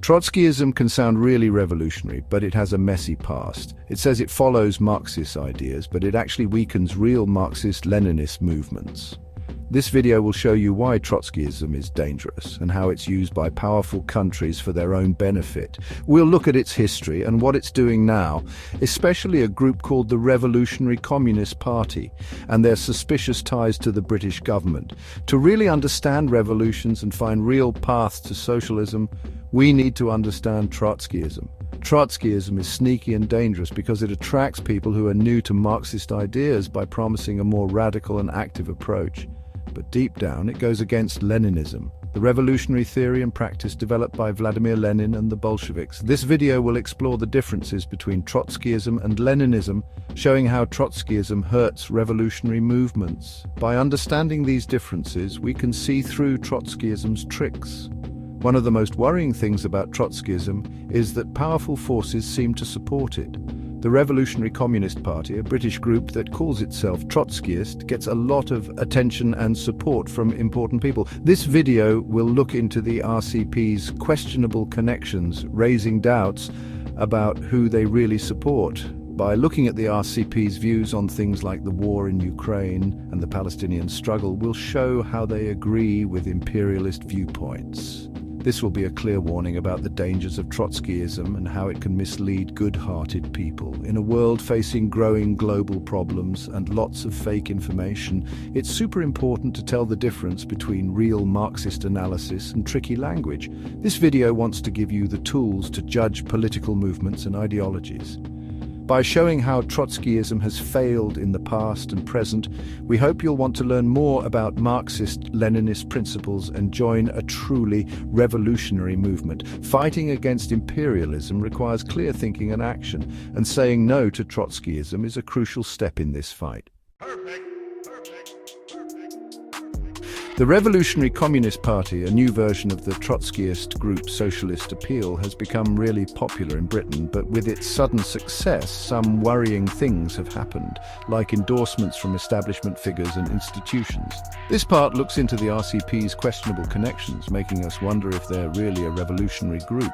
Trotskyism can sound really revolutionary, but it has a messy past. It says it follows Marxist ideas, but it actually weakens real Marxist-Leninist movements. This video will show you why Trotskyism is dangerous and how it's used by powerful countries for their own benefit. We'll look at its history and what it's doing now, especially a group called the Revolutionary Communist Party and their suspicious ties to the British government. To really understand revolutions and find real paths to socialism, we need to understand Trotskyism. Trotskyism is sneaky and dangerous because it attracts people who are new to Marxist ideas by promising a more radical and active approach. But deep down, it goes against Leninism, the revolutionary theory and practice developed by Vladimir Lenin and the Bolsheviks. This video will explore the differences between Trotskyism and Leninism, showing how Trotskyism hurts revolutionary movements. By understanding these differences, we can see through Trotskyism's tricks. One of the most worrying things about Trotskyism is that powerful forces seem to support it. The Revolutionary Communist Party, a British group that calls itself Trotskyist, gets a lot of attention and support from important people. This video will look into the RCP's questionable connections, raising doubts about who they really support. By looking at the RCP's views on things like the war in Ukraine and the Palestinian struggle, we'll show how they agree with imperialist viewpoints. This will be a clear warning about the dangers of Trotskyism and how it can mislead good-hearted people. In a world facing growing global problems and lots of fake information, it's super important to tell the difference between real Marxist analysis and tricky language. This video wants to give you the tools to judge political movements and ideologies. By showing how Trotskyism has failed in the past and present, we hope you'll want to learn more about Marxist-Leninist principles and join a truly revolutionary movement. Fighting against imperialism requires clear thinking and action, and saying no to Trotskyism is a crucial step in this fight. The Revolutionary Communist Party, a new version of the Trotskyist group Socialist Appeal, has become really popular in Britain, but with its sudden success, some worrying things have happened, like endorsements from establishment figures and institutions. This part looks into the RCP's questionable connections, making us wonder if they're really a revolutionary group.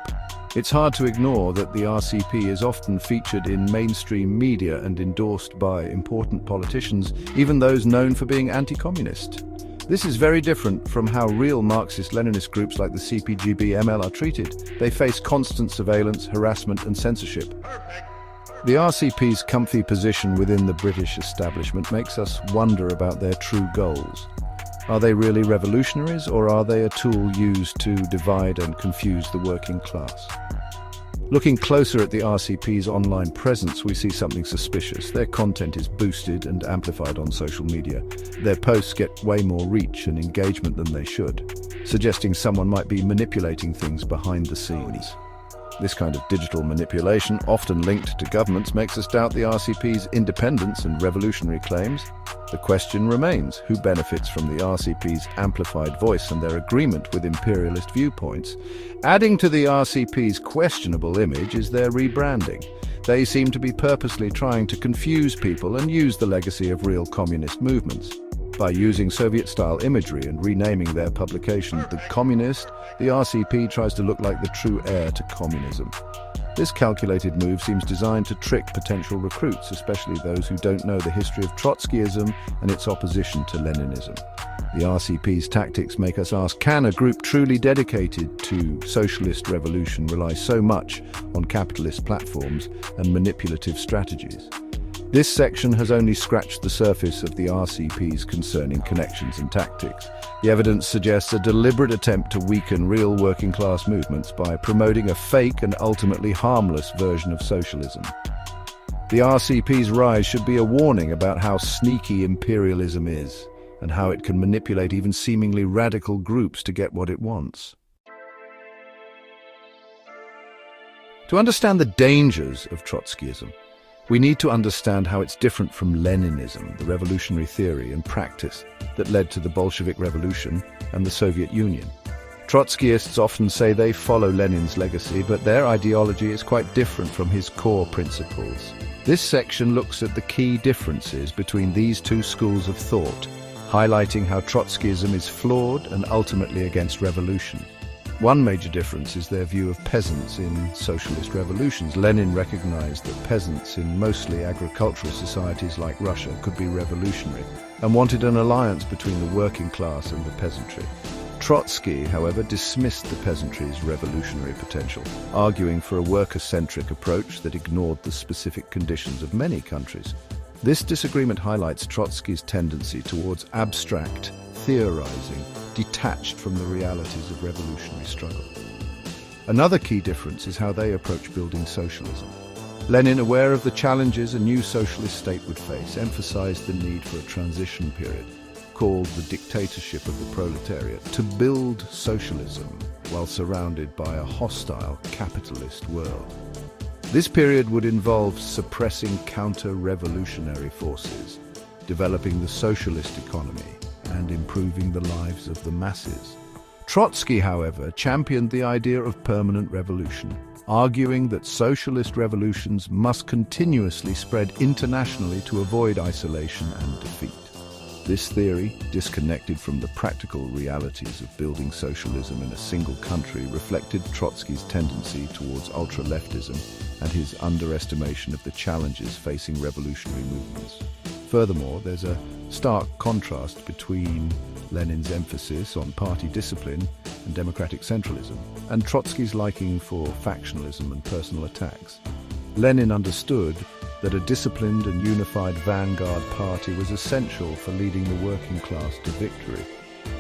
It's hard to ignore that the RCP is often featured in mainstream media and endorsed by important politicians, even those known for being anti-communist. This is very different from how real Marxist-Leninist groups like the CPGB-ML are treated. They face constant surveillance, harassment and censorship. The RCP's comfy position within the British establishment makes us wonder about their true goals. Are they really revolutionaries, or are they a tool used to divide and confuse the working class? Looking closer at the RCP's online presence, we see something suspicious. Their content is boosted and amplified on social media. Their posts get way more reach and engagement than they should, suggesting someone might be manipulating things behind the scenes. This kind of digital manipulation, often linked to governments, makes us doubt the RCP's independence and revolutionary claims. The question remains, who benefits from the RCP's amplified voice and their agreement with imperialist viewpoints? Adding to the RCP's questionable image is their rebranding. They seem to be purposely trying to confuse people and use the legacy of real communist movements. By using Soviet-style imagery and renaming their publication The Communist, the RCP tries to look like the true heir to communism. This calculated move seems designed to trick potential recruits, especially those who don't know the history of Trotskyism and its opposition to Leninism. The RCP's tactics make us ask, can a group truly dedicated to socialist revolution rely so much on capitalist platforms and manipulative strategies? This section has only scratched the surface of the RCP's concerning connections and tactics. The evidence suggests a deliberate attempt to weaken real working-class movements by promoting a fake and ultimately harmless version of socialism. The RCP's rise should be a warning about how sneaky imperialism is, and how it can manipulate even seemingly radical groups to get what it wants. To understand the dangers of Trotskyism, we need to understand how it's different from Leninism, the revolutionary theory and practice that led to the Bolshevik Revolution and the Soviet Union. Trotskyists often say they follow Lenin's legacy, but their ideology is quite different from his core principles. This section looks at the key differences between these two schools of thought, highlighting how Trotskyism is flawed and ultimately against revolution. One major difference is their view of peasants in socialist revolutions. Lenin recognized that peasants in mostly agricultural societies like Russia could be revolutionary and wanted an alliance between the working class and the peasantry. Trotsky, however, dismissed the peasantry's revolutionary potential, arguing for a worker-centric approach that ignored the specific conditions of many countries. This disagreement highlights Trotsky's tendency towards abstract theorizing, detached from the realities of revolutionary struggle. Another key difference is how they approach building socialism. Lenin, aware of the challenges a new socialist state would face, emphasized the need for a transition period, called the dictatorship of the proletariat, to build socialism while surrounded by a hostile capitalist world. This period would involve suppressing counter-revolutionary forces, developing the socialist economy, and improving the lives of the masses. Trotsky, however, championed the idea of permanent revolution, arguing that socialist revolutions must continuously spread internationally to avoid isolation and defeat. This theory, disconnected from the practical realities of building socialism in a single country, reflected Trotsky's tendency towards ultra-leftism and his underestimation of the challenges facing revolutionary movements. Furthermore, there's a stark contrast between Lenin's emphasis on party discipline and democratic centralism, and Trotsky's liking for factionalism and personal attacks. Lenin understood that a disciplined and unified vanguard party was essential for leading the working class to victory.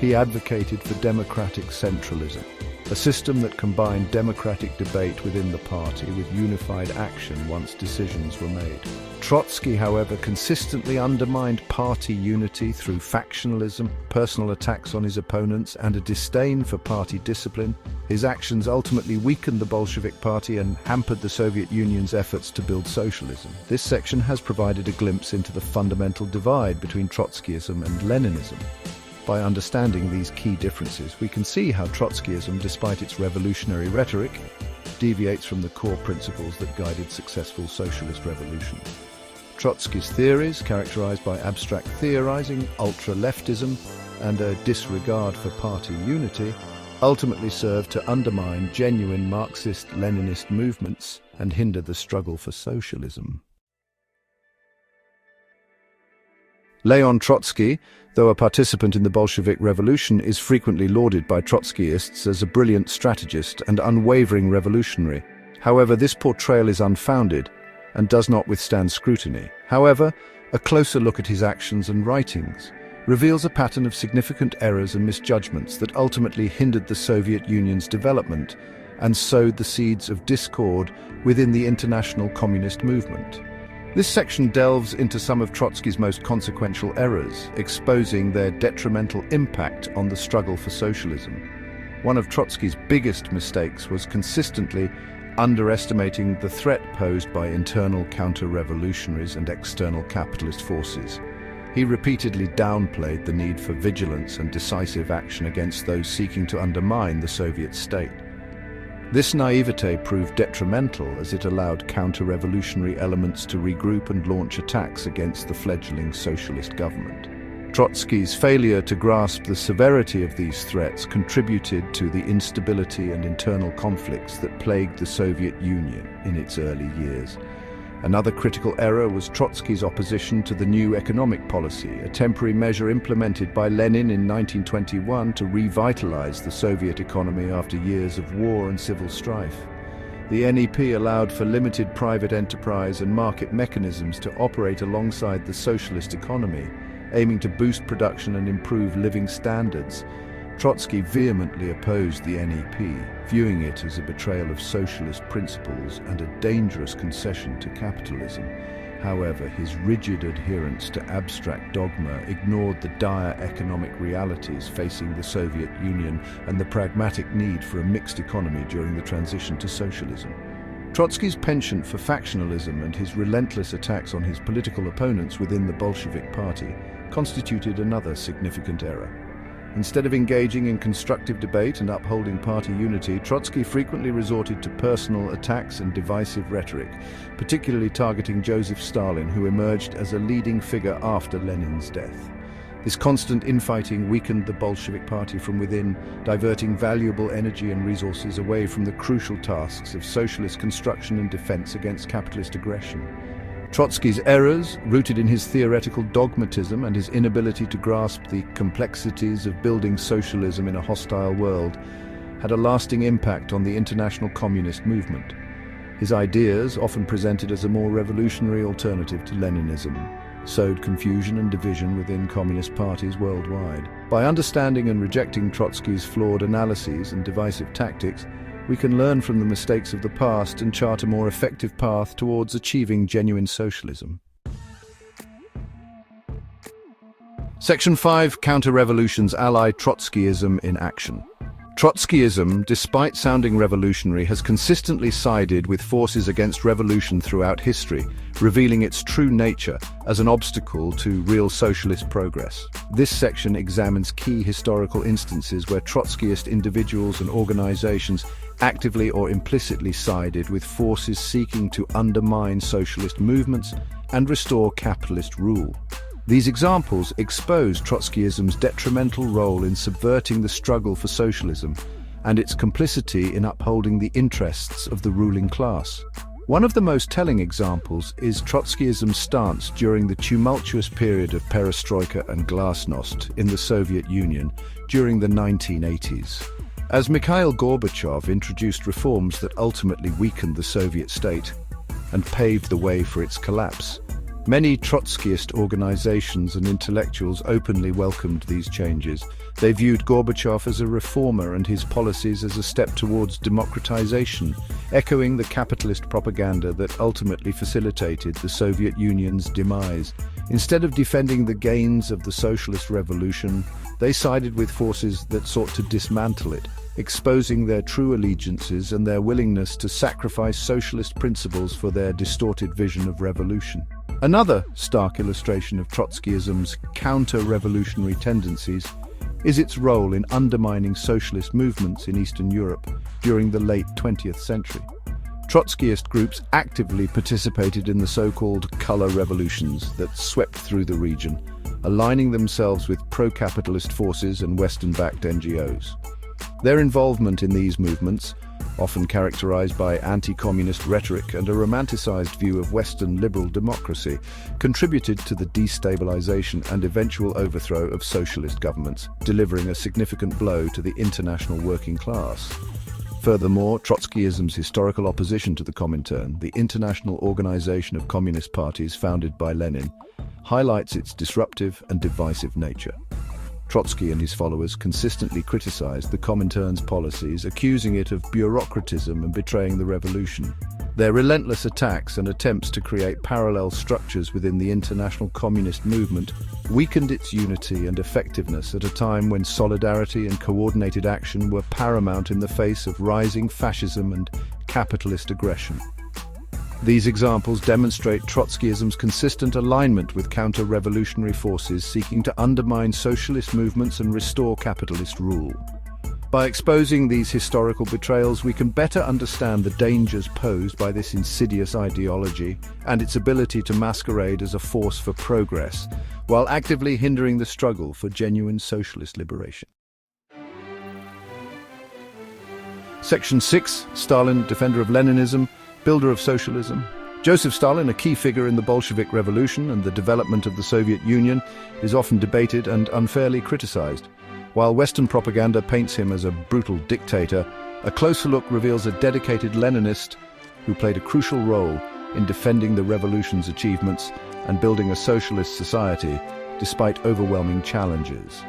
He advocated for democratic centralism, a system that combined democratic debate within the party with unified action once decisions were made. Trotsky, however, consistently undermined party unity through factionalism, personal attacks on his opponents, and a disdain for party discipline. His actions ultimately weakened the Bolshevik Party and hampered the Soviet Union's efforts to build socialism. This section has provided a glimpse into the fundamental divide between Trotskyism and Leninism. By understanding these key differences, we can see how Trotskyism, despite its revolutionary rhetoric, deviates from the core principles that guided successful socialist revolutions. Trotsky's theories, characterized by abstract theorizing, ultra-leftism, and a disregard for party unity, ultimately served to undermine genuine Marxist-Leninist movements and hinder the struggle for socialism. Leon Trotsky, though a participant in the Bolshevik Revolution, is frequently lauded by Trotskyists as a brilliant strategist and unwavering revolutionary. However, this portrayal is unfounded and does not withstand scrutiny. However, a closer look at his actions and writings reveals a pattern of significant errors and misjudgments that ultimately hindered the Soviet Union's development and sowed the seeds of discord within the international communist movement. This section delves into some of Trotsky's most consequential errors, exposing their detrimental impact on the struggle for socialism. One of Trotsky's biggest mistakes was consistently underestimating the threat posed by internal counter-revolutionaries and external capitalist forces. He repeatedly downplayed the need for vigilance and decisive action against those seeking to undermine the Soviet state. This naivete proved detrimental as it allowed counter-revolutionary elements to regroup and launch attacks against the fledgling socialist government. Trotsky's failure to grasp the severity of these threats contributed to the instability and internal conflicts that plagued the Soviet Union in its early years. Another critical error was Trotsky's opposition to the new economic policy, a temporary measure implemented by Lenin in 1921 to revitalize the Soviet economy after years of war and civil strife. The NEP allowed for limited private enterprise and market mechanisms to operate alongside the socialist economy, aiming to boost production and improve living standards. Trotsky vehemently opposed the NEP, viewing it as a betrayal of socialist principles and a dangerous concession to capitalism. However, his rigid adherence to abstract dogma ignored the dire economic realities facing the Soviet Union and the pragmatic need for a mixed economy during the transition to socialism. Trotsky's penchant for factionalism and his relentless attacks on his political opponents within the Bolshevik Party constituted another significant error. Instead of engaging in constructive debate and upholding party unity, Trotsky frequently resorted to personal attacks and divisive rhetoric, particularly targeting Joseph Stalin, who emerged as a leading figure after Lenin's death. This constant infighting weakened the Bolshevik Party from within, diverting valuable energy and resources away from the crucial tasks of socialist construction and defense against capitalist aggression. Trotsky's errors, rooted in his theoretical dogmatism and his inability to grasp the complexities of building socialism in a hostile world, had a lasting impact on the international communist movement. His ideas, often presented as a more revolutionary alternative to Leninism, sowed confusion and division within communist parties worldwide. By understanding and rejecting Trotsky's flawed analyses and divisive tactics, we can learn from the mistakes of the past and chart a more effective path towards achieving genuine socialism. Section 5. Counter-revolutions ally Trotskyism in action. Trotskyism, despite sounding revolutionary, has consistently sided with forces against revolution throughout history, revealing its true nature as an obstacle to real socialist progress. This section examines key historical instances where Trotskyist individuals and organizations actively or implicitly sided with forces seeking to undermine socialist movements and restore capitalist rule. These examples expose Trotskyism's detrimental role in subverting the struggle for socialism and its complicity in upholding the interests of the ruling class. One of the most telling examples is Trotskyism's stance during the tumultuous period of perestroika and glasnost in the Soviet Union during the 1980s. As Mikhail Gorbachev introduced reforms that ultimately weakened the Soviet state and paved the way for its collapse, many Trotskyist organizations and intellectuals openly welcomed these changes. They viewed Gorbachev as a reformer and his policies as a step towards democratization, echoing the capitalist propaganda that ultimately facilitated the Soviet Union's demise. Instead of defending the gains of the socialist revolution, they sided with forces that sought to dismantle it, exposing their true allegiances and their willingness to sacrifice socialist principles for their distorted vision of revolution. Another stark illustration of Trotskyism's counter-revolutionary tendencies is its role in undermining socialist movements in Eastern Europe during the late 20th century. Trotskyist groups actively participated in the so-called color revolutions that swept through the region, aligning themselves with pro-capitalist forces and Western-backed NGOs. Their involvement in these movements, often characterized by anti-communist rhetoric and a romanticized view of Western liberal democracy, contributed to the destabilization and eventual overthrow of socialist governments, delivering a significant blow to the international working class. Furthermore, Trotskyism's historical opposition to the Comintern, the international organization of communist parties founded by Lenin, highlights its disruptive and divisive nature. Trotsky and his followers consistently criticized the Comintern's policies, accusing it of bureaucratism and betraying the revolution. Their relentless attacks and attempts to create parallel structures within the international communist movement weakened its unity and effectiveness at a time when solidarity and coordinated action were paramount in the face of rising fascism and capitalist aggression. These examples demonstrate Trotskyism's consistent alignment with counter-revolutionary forces seeking to undermine socialist movements and restore capitalist rule. By exposing these historical betrayals, we can better understand the dangers posed by this insidious ideology and its ability to masquerade as a force for progress, while actively hindering the struggle for genuine socialist liberation. Section 6. Stalin, defender of Leninism, builder of socialism. Joseph Stalin, a key figure in the Bolshevik Revolution and the development of the Soviet Union, is often debated and unfairly criticized. While Western propaganda paints him as a brutal dictator, a closer look reveals a dedicated Leninist who played a crucial role in defending the revolution's achievements and building a socialist society despite overwhelming challenges.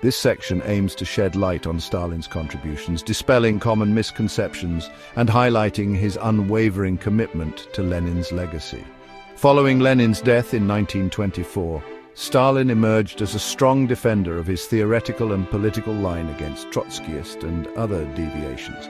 This section aims to shed light on Stalin's contributions, dispelling common misconceptions and highlighting his unwavering commitment to Lenin's legacy. Following Lenin's death in 1924, Stalin emerged as a strong defender of his theoretical and political line against Trotskyist and other deviations.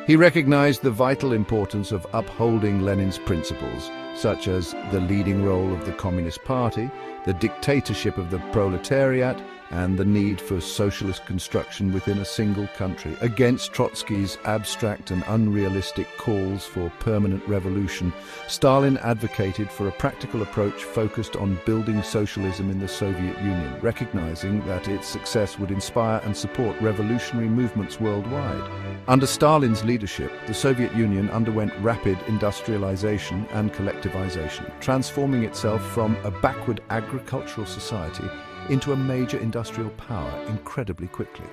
He recognized the vital importance of upholding Lenin's principles, such as the leading role of the Communist Party, the dictatorship of the proletariat, and the need for socialist construction within a single country. Against Trotsky's abstract and unrealistic calls for permanent revolution, Stalin advocated for a practical approach focused on building socialism in the Soviet Union, recognizing that its success would inspire and support revolutionary movements worldwide. Under Stalin's leadership, the Soviet Union underwent rapid industrialization and collectivization, transforming itself from a backward agricultural society into a major industrial power incredibly quickly.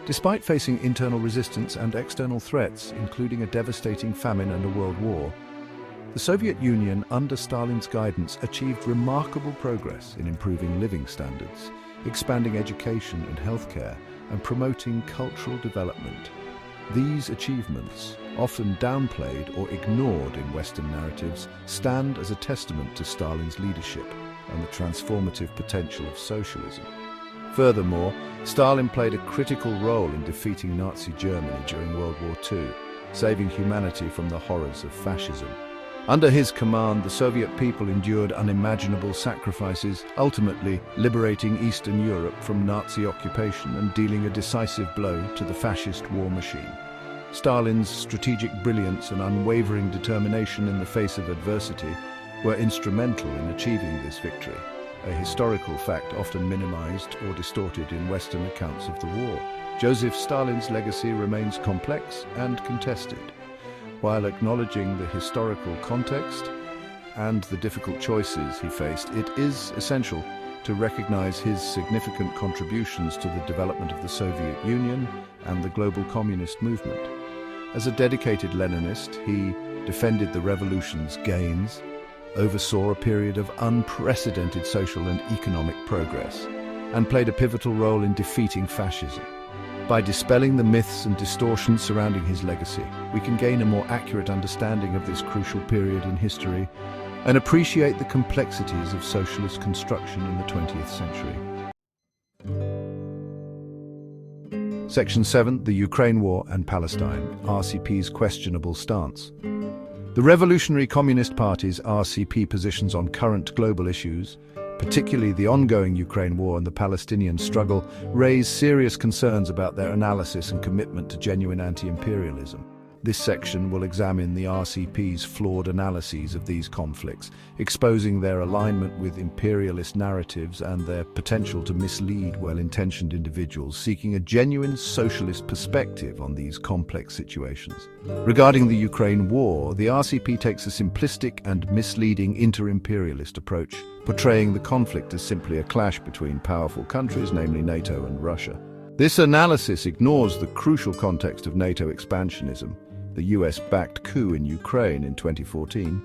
Despite facing internal resistance and external threats, including a devastating famine and a world war, the Soviet Union, under Stalin's guidance, achieved remarkable progress in improving living standards, expanding education and healthcare, and promoting cultural development. These achievements, often downplayed or ignored in Western narratives, stand as a testament to Stalin's leadership and the transformative potential of socialism. Furthermore, Stalin played a critical role in defeating Nazi Germany during World War II, saving humanity from the horrors of fascism. Under his command, the Soviet people endured unimaginable sacrifices, ultimately liberating Eastern Europe from Nazi occupation and dealing a decisive blow to the fascist war machine. Stalin's strategic brilliance and unwavering determination in the face of adversity were instrumental in achieving this victory, a historical fact often minimized or distorted in Western accounts of the war. Joseph Stalin's legacy remains complex and contested. While acknowledging the historical context and the difficult choices he faced, it is essential to recognize his significant contributions to the development of the Soviet Union and the global communist movement. As a dedicated Leninist, he defended the revolution's gains, oversaw a period of unprecedented social and economic progress, and played a pivotal role in defeating fascism. By dispelling the myths and distortions surrounding his legacy, we can gain a more accurate understanding of this crucial period in history and appreciate the complexities of socialist construction in the 20th century. Section 7. The Ukraine War and Palestine, RCP's questionable stance. The Revolutionary Communist Party's RCP positions on current global issues, particularly the ongoing Ukraine war and the Palestinian struggle, raise serious concerns about their analysis and commitment to genuine anti-imperialism. This section will examine the RCP's flawed analyses of these conflicts, exposing their alignment with imperialist narratives and their potential to mislead well-intentioned individuals seeking a genuine socialist perspective on these complex situations. Regarding the Ukraine war, the RCP takes a simplistic and misleading inter-imperialist approach, portraying the conflict as simply a clash between powerful countries, namely NATO and Russia. This analysis ignores the crucial context of NATO expansionism, the US-backed coup in Ukraine in 2014,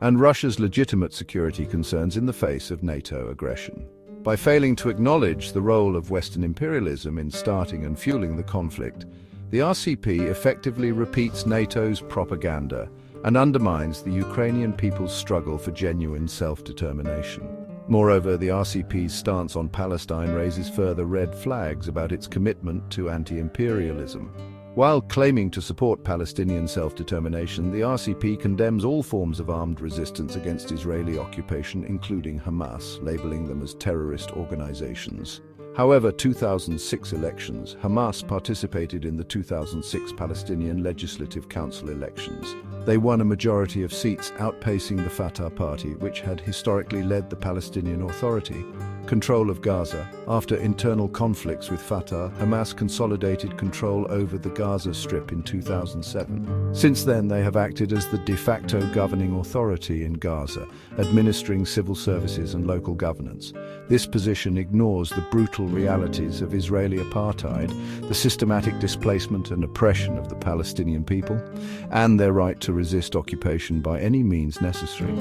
and Russia's legitimate security concerns in the face of NATO aggression. By failing to acknowledge the role of Western imperialism in starting and fueling the conflict, the RCP effectively repeats NATO's propaganda and undermines the Ukrainian people's struggle for genuine self-determination. Moreover, the RCP's stance on Palestine raises further red flags about its commitment to anti-imperialism. While claiming to support Palestinian self-determination, the RCP condemns all forms of armed resistance against Israeli occupation, including Hamas, labeling them as terrorist organizations. However, 2006 elections, Hamas participated in the 2006 Palestinian Legislative Council elections. They won a majority of seats, outpacing the Fatah party, which had historically led the Palestinian Authority. Control of Gaza. After internal conflicts with Fatah, Hamas consolidated control over the Gaza Strip in 2007. Since then, they have acted as the de facto governing authority in Gaza, administering civil services and local governance. This position ignores the brutal realities of Israeli apartheid, the systematic displacement and oppression of the Palestinian people, and their right to resist occupation by any means necessary.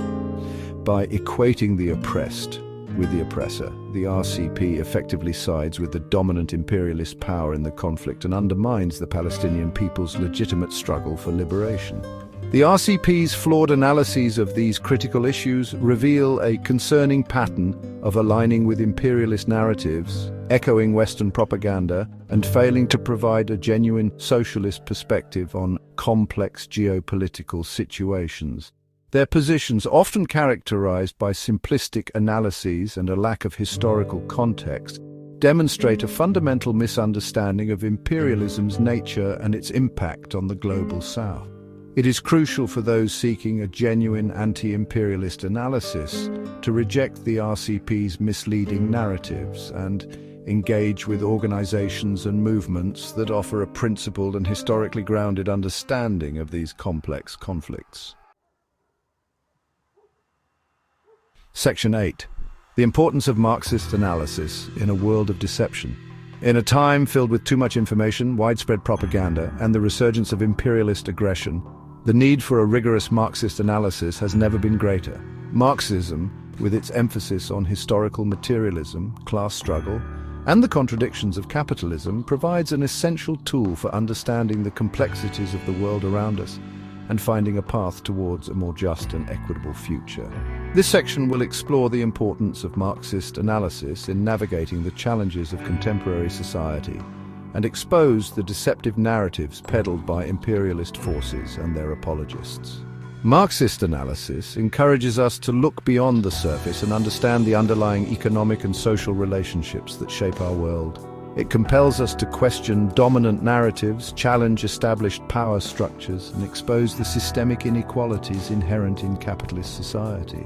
By equating the oppressed with the oppressor, the RCP effectively sides with the dominant imperialist power in the conflict and undermines the Palestinian people's legitimate struggle for liberation. The RCP's flawed analyses of these critical issues reveal a concerning pattern of aligning with imperialist narratives, echoing Western propaganda, and failing to provide a genuine socialist perspective on complex geopolitical situations. Their positions, often characterized by simplistic analyses and a lack of historical context, demonstrate a fundamental misunderstanding of imperialism's nature and its impact on the global South. It is crucial for those seeking a genuine anti-imperialist analysis to reject the RCP's misleading narratives and engage with organizations and movements that offer a principled and historically grounded understanding of these complex conflicts. Section 8. The importance of Marxist analysis in a world of deception. In a time filled with too much information, widespread propaganda, and the resurgence of imperialist aggression, the need for a rigorous Marxist analysis has never been greater. Marxism, with its emphasis on historical materialism, class struggle, and the contradictions of capitalism, provides an essential tool for understanding the complexities of the world around us and finding a path towards a more just and equitable future. This section will explore the importance of Marxist analysis in navigating the challenges of contemporary society and expose the deceptive narratives peddled by imperialist forces and their apologists. Marxist analysis encourages us to look beyond the surface and understand the underlying economic and social relationships that shape our world. It compels us to question dominant narratives, challenge established power structures, and expose the systemic inequalities inherent in capitalist society.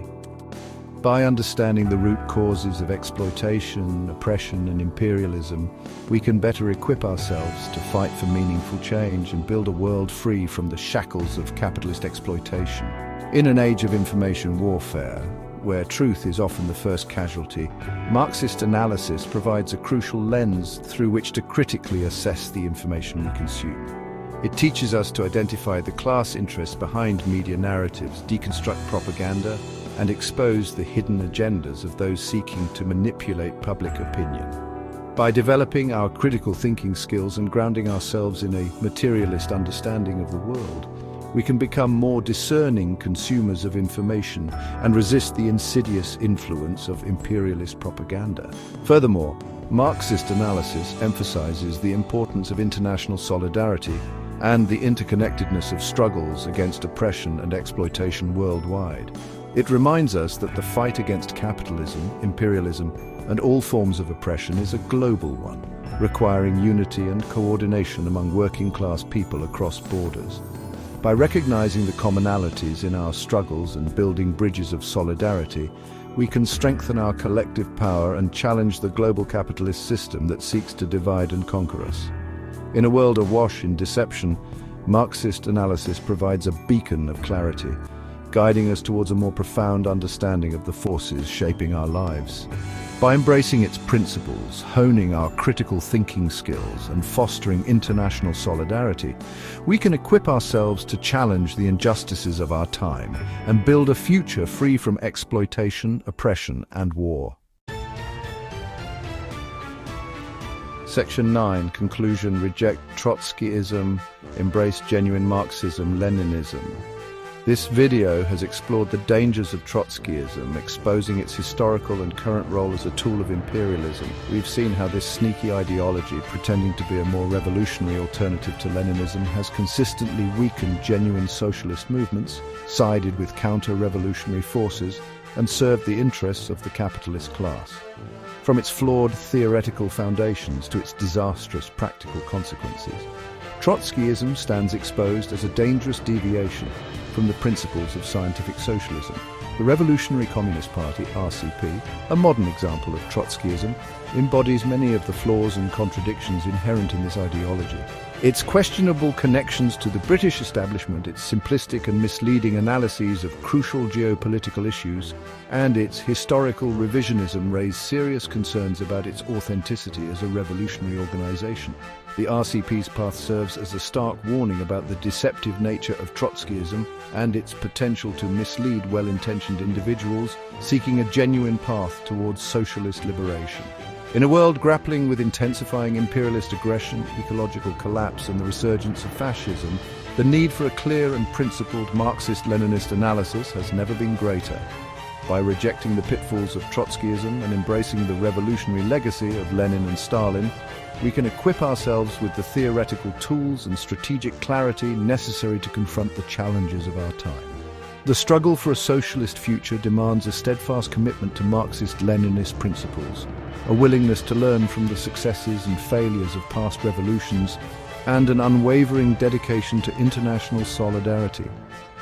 By understanding the root causes of exploitation, oppression, and imperialism, we can better equip ourselves to fight for meaningful change and build a world free from the shackles of capitalist exploitation. In an age of information warfare, where truth is often the first casualty, Marxist analysis provides a crucial lens through which to critically assess the information we consume. It teaches us to identify the class interests behind media narratives, deconstruct propaganda, and expose the hidden agendas of those seeking to manipulate public opinion. By developing our critical thinking skills and grounding ourselves in a materialist understanding of the world, we can become more discerning consumers of information and resist the insidious influence of imperialist propaganda. Furthermore, Marxist analysis emphasizes the importance of international solidarity and the interconnectedness of struggles against oppression and exploitation worldwide. It reminds us that the fight against capitalism, imperialism, and all forms of oppression is a global one, requiring unity and coordination among working-class people across borders. By recognizing the commonalities in our struggles and building bridges of solidarity, we can strengthen our collective power and challenge the global capitalist system that seeks to divide and conquer us. In a world awash in deception, Marxist analysis provides a beacon of clarity, guiding us towards a more profound understanding of the forces shaping our lives. By embracing its principles, honing our critical thinking skills, and fostering international solidarity, we can equip ourselves to challenge the injustices of our time and build a future free from exploitation, oppression, and war. Section 9, Conclusion: Reject Trotskyism, Embrace Genuine Marxism-Leninism. This video has explored the dangers of Trotskyism, exposing its historical and current role as a tool of imperialism. We've seen how this sneaky ideology, pretending to be a more revolutionary alternative to Leninism, has consistently weakened genuine socialist movements, sided with counter-revolutionary forces, and served the interests of the capitalist class. From its flawed theoretical foundations to its disastrous practical consequences, Trotskyism stands exposed as a dangerous deviation from the principles of scientific socialism. The Revolutionary Communist Party, RCP, a modern example of Trotskyism, embodies many of the flaws and contradictions inherent in this ideology. Its questionable connections to the British establishment, its simplistic and misleading analyses of crucial geopolitical issues, and its historical revisionism raise serious concerns about its authenticity as a revolutionary organization. The RCP's path serves as a stark warning about the deceptive nature of Trotskyism and its potential to mislead well-intentioned individuals seeking a genuine path towards socialist liberation. In a world grappling with intensifying imperialist aggression, ecological collapse, and the resurgence of fascism, the need for a clear and principled Marxist-Leninist analysis has never been greater. By rejecting the pitfalls of Trotskyism and embracing the revolutionary legacy of Lenin and Stalin, we can equip ourselves with the theoretical tools and strategic clarity necessary to confront the challenges of our time. The struggle for a socialist future demands a steadfast commitment to Marxist-Leninist principles, a willingness to learn from the successes and failures of past revolutions, and an unwavering dedication to international solidarity.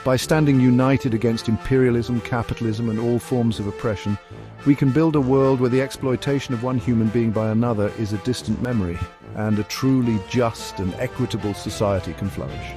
By standing united against imperialism, capitalism, and all forms of oppression, we can build a world where the exploitation of one human being by another is a distant memory, and a truly just and equitable society can flourish.